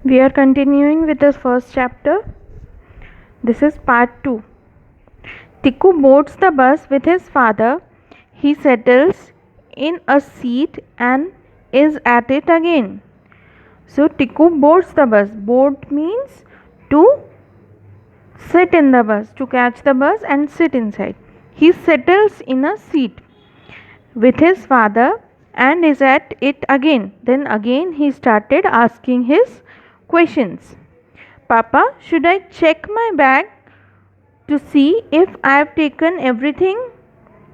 We are continuing with the first chapter. This is part 2. Tiku boards the bus with his father. He settles in a seat and is at it again. So Tiku boards the bus. Board means to sit in the bus, to catch the bus and sit inside. He settles in a seat with his father and is at it again. Then again he started asking his questions. Papa, should I check my bag to see if I have taken everything?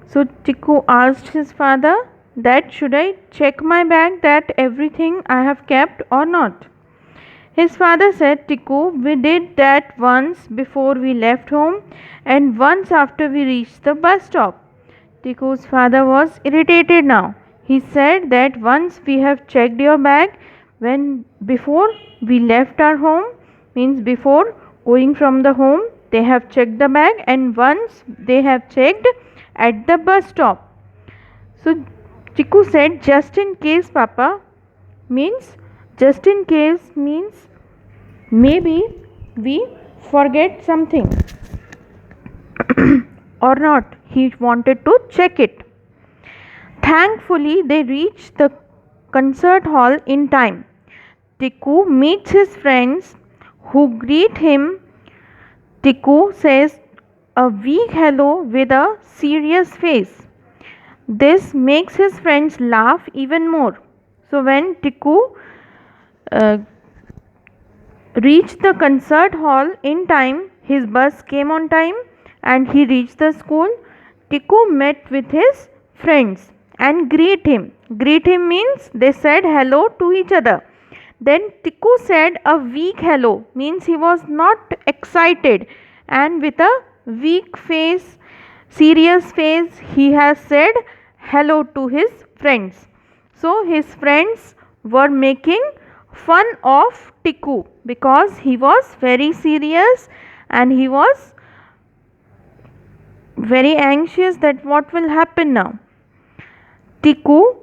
So Tiku asked his father that should I check my bag that everything I have kept or not? His father said, Tiku, we did that once before we left home and once after we reached the bus stop. Tiku's father was irritated now. He said that once we have checked your bag when before we left our home, means before going from the home they have checked the bag, and once they have checked at the bus stop. So Tiku said, just in case, Papa, means just in case means maybe we forget something or not. He wanted to check it. Thankfully, they reached the concert hall in time. Tiku meets his friends who greet him. Tiku says a weak hello with a serious face. This makes his friends laugh even more. So, when Tiku uh, reached the concert hall in time, his bus came on time and he reached the school. Tiku met with his friends and greet him. Greet him means they said hello to each other. Then Tiku said a weak hello, means he was not excited, and with a weak face, serious face, he has said hello to his friends. So his friends were making fun of Tiku because he was very serious and he was very anxious that what will happen now. Tiku,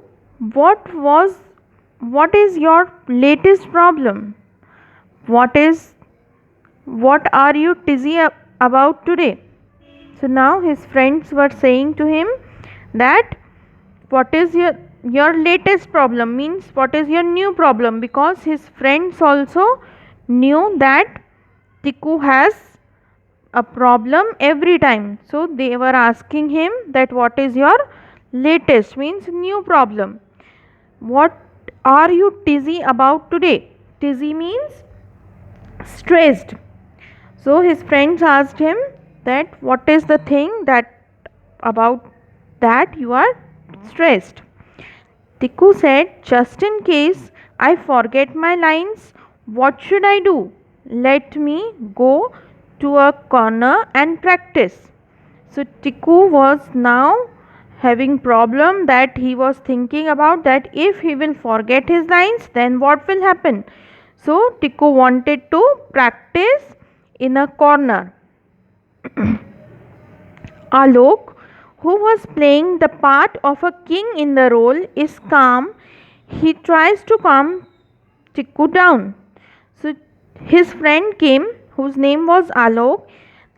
what is your latest problem? What are you dizzy about today? So now his friends were saying to him that what is your latest problem, means what is your new problem, because his friends also knew that Tiku has a problem every time. So they were asking him that what is your latest, means new problem. What are you dizzy about today? Dizzy means stressed. So his friends asked him that what is the thing that about that you are stressed. Tiku said, just in case I forget my lines, what should I do? Let me go to a corner and practice. So Tiku was now having problem that he was thinking about that if he will forget his lines, then what will happen? So Tiku wanted to practice in a corner. Alok, who was playing the part of a king in the role, is calm. He tries to calm Tiku down. So his friend came, whose name was Alok,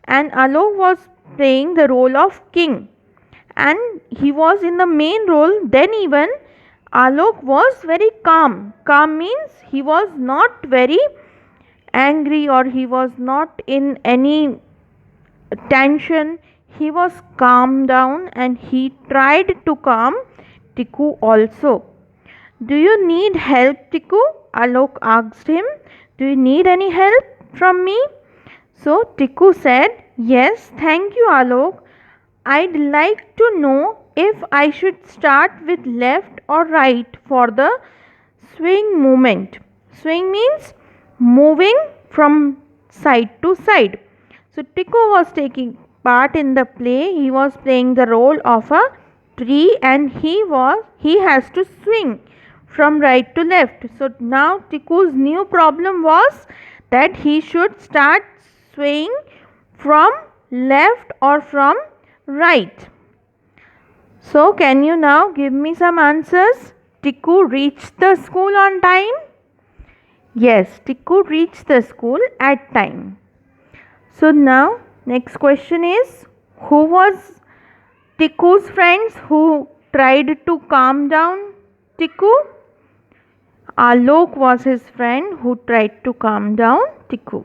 and Alok was playing the role of king, and he was in the main role. Then even Alok was very calm. Calm means he was not very angry or he was not in any tension. He was calm down and he tried to calm Tiku also. Do you need help, Tiku? Alok asked him. Do you need any help from me? So Tiku said, yes, thank you, Alok. I'd like to know if I should start with left or right for the swing movement. Swing means moving from side to side. So Tiku was taking part in the play. He was playing the role of a tree and he has to swing from right to left. So now Tiku's new problem was that he should start swaying from left or from right. So can you now give me some answers? Tiku reached the school on time? Yes, Tikku reached the school at time. So now next question is, who was Tikku's friends who tried to calm down Tikku? Alok was his friend who tried to calm down Tikku.